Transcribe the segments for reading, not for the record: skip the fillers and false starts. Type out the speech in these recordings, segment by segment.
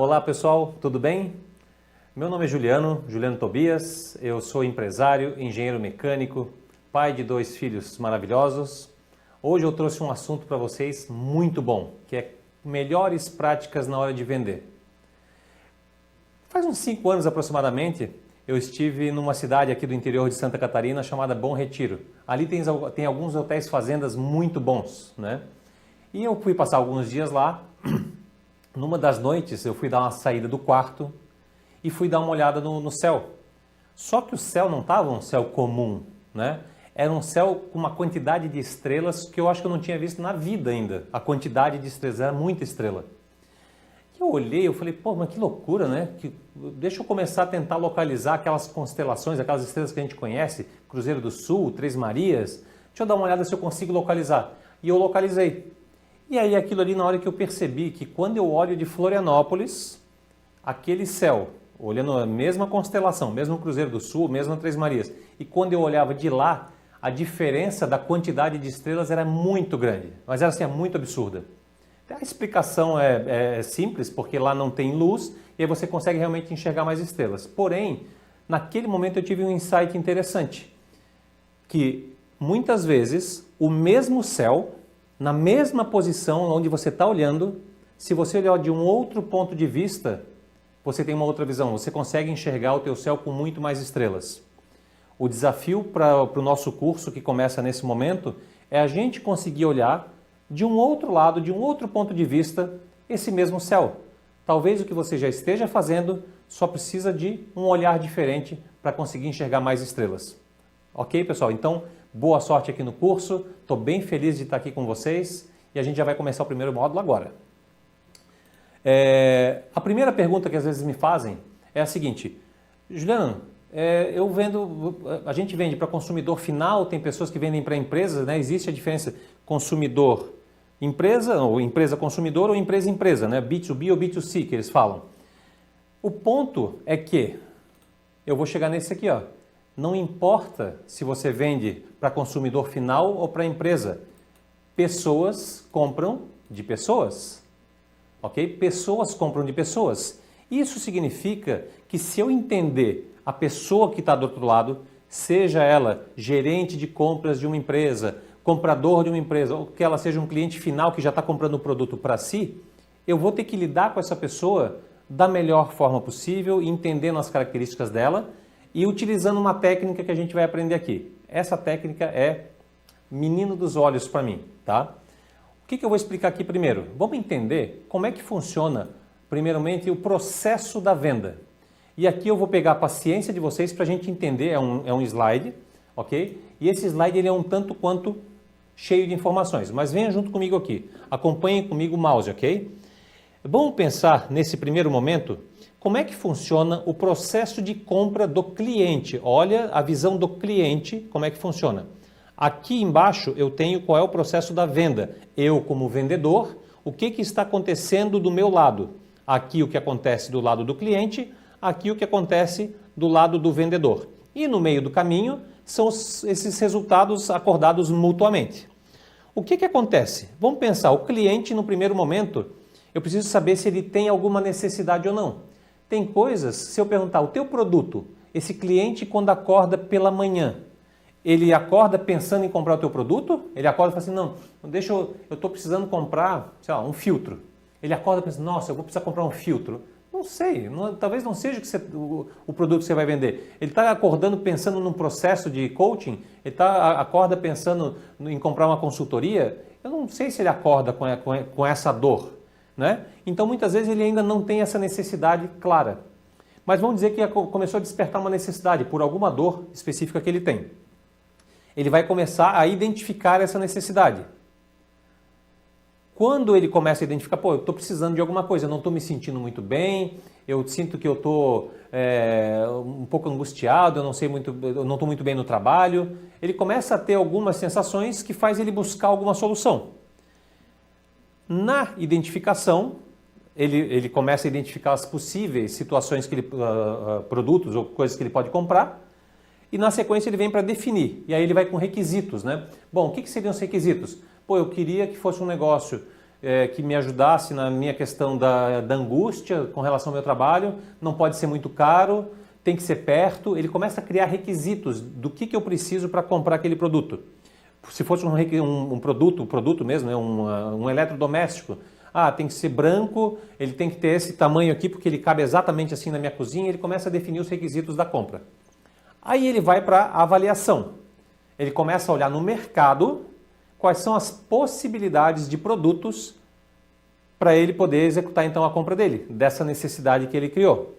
Olá pessoal, tudo bem? Meu nome é Juliano Tobias, eu sou empresário, engenheiro mecânico, pai de 2 filhos maravilhosos. Hoje eu trouxe um assunto para vocês muito bom, que é melhores práticas na hora de vender. Faz uns 5 anos aproximadamente, eu estive numa cidade aqui do interior de Santa Catarina chamada Bom Retiro. Ali tem alguns hotéis fazendas muito bons, né? E eu fui passar alguns dias lá. Numa das noites eu fui dar uma saída do quarto e fui dar uma olhada no céu. Só que o céu não estava um céu comum, né? Era um céu com uma quantidade de estrelas que eu acho que eu não tinha visto na vida ainda. A quantidade de estrelas, era muita estrela. E eu olhei, eu falei, pô, mas que loucura, né? Deixa eu começar a tentar localizar aquelas constelações, aquelas estrelas que a gente conhece, Cruzeiro do Sul, Três Marias. Deixa eu dar uma olhada se eu consigo localizar. E eu localizei. E aí aquilo ali, na hora que eu percebi que quando eu olho de Florianópolis, aquele céu, olhando a mesma constelação, mesmo Cruzeiro do Sul, mesmo Três Marias, e quando eu olhava de lá, a diferença da quantidade de estrelas era muito grande, mas era assim, muito absurda. A explicação é simples, porque lá não tem luz e aí você consegue realmente enxergar mais estrelas. Porém, naquele momento eu tive um insight interessante, que muitas vezes o mesmo céu, na mesma posição onde você está olhando, se você olhar de um outro ponto de vista, você tem uma outra visão, você consegue enxergar o teu céu com muito mais estrelas. O desafio para o nosso curso, que começa nesse momento, é a gente conseguir olhar de um outro lado, de um outro ponto de vista, esse mesmo céu. Talvez o que você já esteja fazendo só precisa de um olhar diferente para conseguir enxergar mais estrelas. Ok, pessoal? Então, boa sorte aqui no curso, estou bem feliz de estar aqui com vocês e a gente já vai começar o primeiro módulo agora. A primeira pergunta que às vezes me fazem é a seguinte: Juliano, a gente vende para consumidor final, tem pessoas que vendem para empresas, né? Existe a diferença consumidor-empresa, ou empresa-consumidor ou empresa-empresa, né? B2B ou B2C que eles falam. O ponto é que, eu vou chegar nesse aqui, ó. Não importa se você vende para consumidor final ou para empresa. Pessoas compram de pessoas. Ok? Pessoas compram de pessoas. Isso significa que se eu entender a pessoa que está do outro lado, seja ela gerente de compras de uma empresa, comprador de uma empresa, ou que ela seja um cliente final que já está comprando o produto para si, eu vou ter que lidar com essa pessoa da melhor forma possível, entendendo as características dela, e utilizando uma técnica que a gente vai aprender aqui. Essa técnica é menino dos olhos para mim, tá? O que eu vou explicar aqui primeiro? Vamos entender como é que funciona, primeiramente, o processo da venda. E aqui eu vou pegar a paciência de vocês para a gente entender, é um slide, ok? E esse slide ele é um tanto quanto cheio de informações, mas venha junto comigo aqui, acompanhem comigo o mouse, ok? Vamos pensar nesse primeiro momento como é que funciona o processo de compra do cliente. Olha a visão do cliente, como é que funciona. Aqui embaixo eu tenho qual é o processo da venda. Eu, como vendedor, o que está acontecendo do meu lado? Aqui o que acontece do lado do cliente, aqui o que acontece do lado do vendedor. E no meio do caminho são esses resultados acordados mutuamente. O que acontece? Vamos pensar, o cliente no primeiro momento, eu preciso saber se ele tem alguma necessidade ou não. Tem coisas, se eu perguntar, o teu produto, esse cliente quando acorda pela manhã, ele acorda pensando em comprar o teu produto? Ele acorda e fala assim, não, eu estou precisando comprar, sei lá, um filtro. Ele acorda e pensa, nossa, eu vou precisar comprar um filtro. Não sei, talvez não seja o produto que você vai vender. Ele está acordando pensando num processo de coaching, ele acorda pensando em comprar uma consultoria, eu não sei se ele acorda com essa dor, né? Então muitas vezes ele ainda não tem essa necessidade clara. Mas vamos dizer que começou a despertar uma necessidade por alguma dor específica que ele tem. Ele vai começar a identificar essa necessidade. Quando ele começa a identificar, eu estou precisando de alguma coisa, eu não estou me sentindo muito bem, eu sinto que eu estou um pouco angustiado, eu não estou muito bem no trabalho, ele começa a ter algumas sensações que faz ele buscar alguma solução. Na identificação, ele começa a identificar as possíveis situações, produtos ou coisas que ele pode comprar, e na sequência ele vem para definir, e aí ele vai com requisitos, né? Bom, o que seriam os requisitos? Eu queria que fosse um negócio que me ajudasse na minha questão da angústia com relação ao meu trabalho, não pode ser muito caro, tem que ser perto. Ele começa a criar requisitos do que eu preciso para comprar aquele produto. Se fosse um produto mesmo, né, um eletrodoméstico, tem que ser branco, ele tem que ter esse tamanho aqui porque ele cabe exatamente assim na minha cozinha. Ele começa a definir os requisitos da compra. Aí ele vai para a avaliação. Ele começa a olhar no mercado quais são as possibilidades de produtos para ele poder executar então a compra dele, dessa necessidade que ele criou.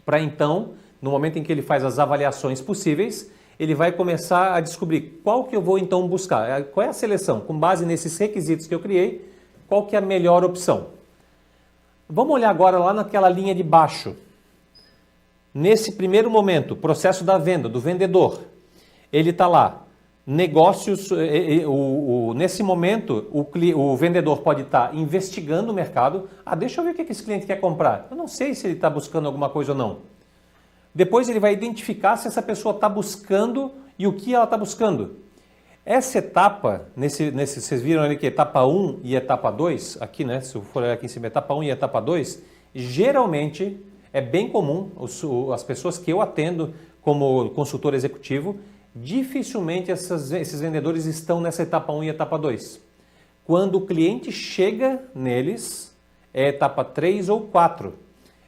Para então, no momento em que ele faz as avaliações possíveis, ele vai começar a descobrir qual que eu vou então buscar, qual é a seleção, com base nesses requisitos que eu criei, qual que é a melhor opção. Vamos olhar agora lá naquela linha de baixo. Nesse primeiro momento, processo da venda, do vendedor, ele está lá, negócios, nesse momento o vendedor pode estar investigando o mercado, deixa eu ver o que esse cliente quer comprar, eu não sei se ele está buscando alguma coisa ou não. Depois ele vai identificar se essa pessoa está buscando e o que ela está buscando. Essa etapa, vocês viram ali que etapa 1 e etapa 2, aqui, né? Se eu for olhar aqui em cima, etapa 1 e etapa 2, geralmente é bem comum, as pessoas que eu atendo como consultor executivo, dificilmente esses vendedores estão nessa etapa 1 e etapa 2. Quando o cliente chega neles, é etapa 3 ou 4.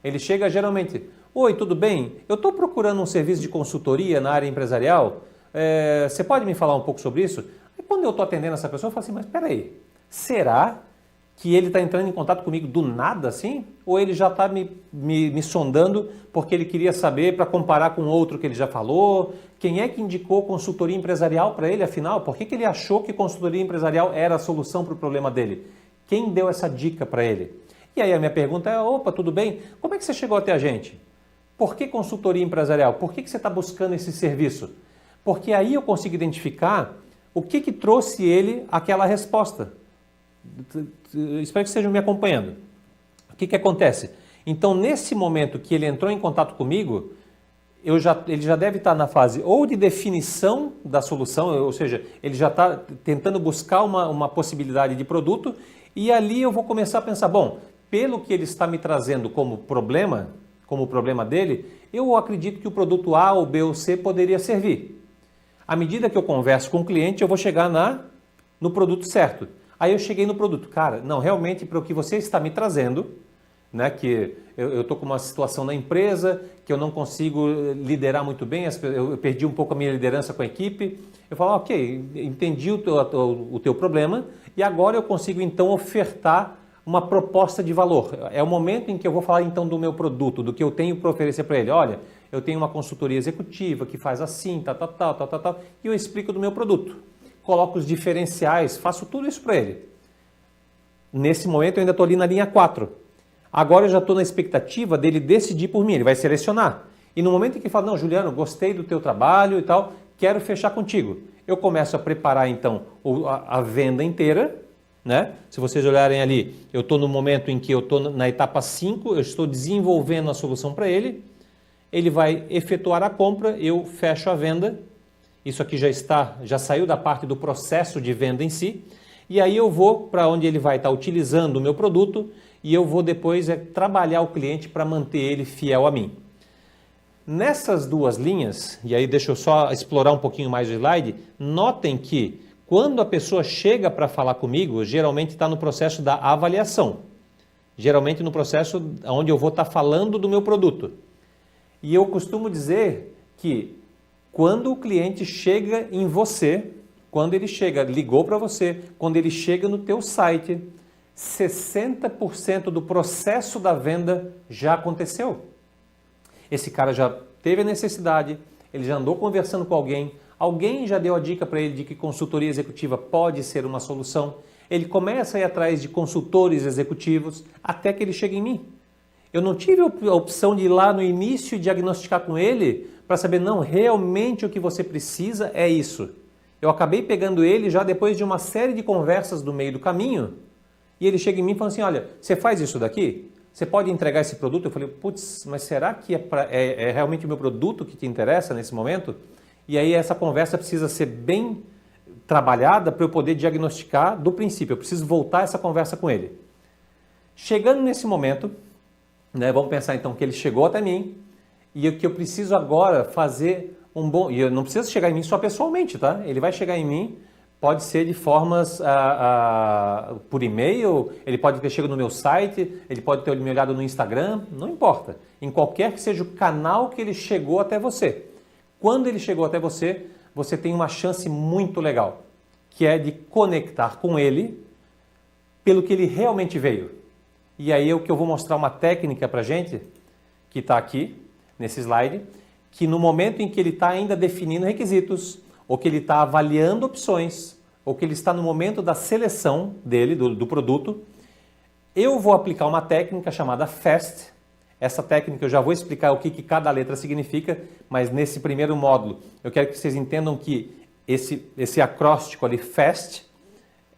Ele chega geralmente, oi, tudo bem? Eu estou procurando um serviço de consultoria na área empresarial. Você pode me falar um pouco sobre isso? Aí quando eu estou atendendo essa pessoa, eu falo assim, mas espera aí, será que ele está entrando em contato comigo do nada assim? Ou ele já está me sondando porque ele queria saber para comparar com outro que ele já falou? Quem é que indicou consultoria empresarial para ele, afinal? Por que ele achou que consultoria empresarial era a solução para o problema dele? Quem deu essa dica para ele? E aí a minha pergunta é, opa, tudo bem? Como é que você chegou até a gente? Por que consultoria empresarial? Por que você está buscando esse serviço? Porque aí eu consigo identificar o que trouxe ele àquela resposta. Espero que estejam me acompanhando. O que acontece? Então, nesse momento que ele entrou em contato comigo, ele já deve estar na fase ou de definição da solução, ou seja, ele já está tentando buscar uma possibilidade de produto, e ali eu vou começar a pensar, bom, pelo que ele está me trazendo como problema dele, eu acredito que o produto A ou B ou C poderia servir. À medida que eu converso com o cliente, eu vou chegar no produto certo. Aí eu cheguei no produto. Cara, não, realmente para o que você está me trazendo, né, que eu estou com uma situação na empresa, que eu não consigo liderar muito bem, eu perdi um pouco a minha liderança com a equipe. Eu falo, ok, entendi o teu problema e agora eu consigo então ofertar uma proposta de valor. É o momento em que eu vou falar então do meu produto, do que eu tenho para oferecer para ele. Olha, eu tenho uma consultoria executiva que faz assim, tal, e eu explico do meu produto. Coloco os diferenciais, faço tudo isso para ele. Nesse momento eu ainda estou ali na linha 4. Agora eu já estou na expectativa dele decidir por mim, ele vai selecionar. E no momento em que ele fala, não, Juliano, gostei do teu trabalho e tal, quero fechar contigo. Eu começo a preparar então a venda inteira, né? Se vocês olharem ali, eu estou no momento em que eu estou na etapa 5, eu estou desenvolvendo a solução para ele, ele vai efetuar a compra, eu fecho a venda, isso aqui já saiu da parte do processo de venda em si, e aí eu vou para onde ele vai estar utilizando o meu produto e eu vou depois trabalhar o cliente para manter ele fiel a mim. Nessas duas linhas, e aí deixa eu só explorar um pouquinho mais o slide, notem que quando a pessoa chega para falar comigo, geralmente está no processo da avaliação, geralmente no processo onde eu vou estar falando do meu produto. E eu costumo dizer que quando o cliente chega em você, quando ele chega, ligou para você, quando ele chega no teu site, 60% do processo da venda já aconteceu. Esse cara já teve a necessidade, ele já andou conversando com alguém já deu a dica para ele de que consultoria executiva pode ser uma solução, ele começa a ir atrás de consultores executivos até que ele chegue em mim. Eu não tive a opção de ir lá no início e diagnosticar com ele para saber, não, realmente o que você precisa é isso. Eu acabei pegando ele já depois de uma série de conversas do meio do caminho e ele chega em mim e fala assim, olha, você faz isso daqui? Você pode entregar esse produto? Eu falei, putz, mas será que é realmente o meu produto que te interessa nesse momento? E aí essa conversa precisa ser bem trabalhada para eu poder diagnosticar do princípio. Eu preciso voltar essa conversa com ele. Chegando nesse momento, né, vamos pensar então que ele chegou até mim e que eu preciso agora fazer um bom... E eu não preciso chegar em mim só pessoalmente, tá? Ele vai chegar em mim, pode ser de formas por e-mail, ele pode ter chegado no meu site, ele pode ter me olhado no Instagram, não importa. Em qualquer que seja o canal que ele chegou até você. Quando ele chegou até você, você tem uma chance muito legal, que é de conectar com ele pelo que ele realmente veio. E aí é o que eu vou mostrar uma técnica para gente, que está aqui nesse slide, que no momento em que ele está ainda definindo requisitos, ou que ele está avaliando opções, ou que ele está no momento da seleção dele, do produto, eu vou aplicar uma técnica chamada FAST. Essa técnica eu já vou explicar o que cada letra significa, mas nesse primeiro módulo eu quero que vocês entendam que esse acróstico ali, FAST,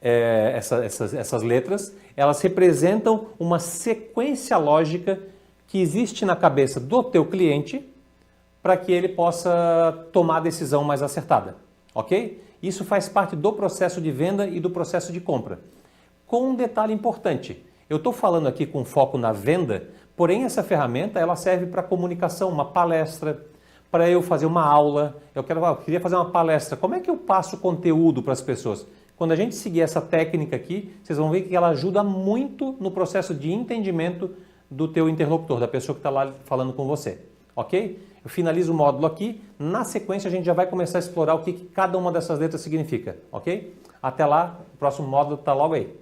essas letras, elas representam uma sequência lógica que existe na cabeça do teu cliente para que ele possa tomar a decisão mais acertada, ok? Isso faz parte do processo de venda e do processo de compra. Com um detalhe importante, eu estou falando aqui com foco na venda, porém essa ferramenta ela serve para comunicação, uma palestra, para eu fazer uma aula, eu queria fazer uma palestra, como é que eu passo conteúdo para as pessoas? Quando a gente seguir essa técnica aqui, vocês vão ver que ela ajuda muito no processo de entendimento do teu interlocutor, da pessoa que está lá falando com você, ok? Eu finalizo o módulo aqui, na sequência a gente já vai começar a explorar o que cada uma dessas letras significa, ok? Até lá, o próximo módulo está logo aí.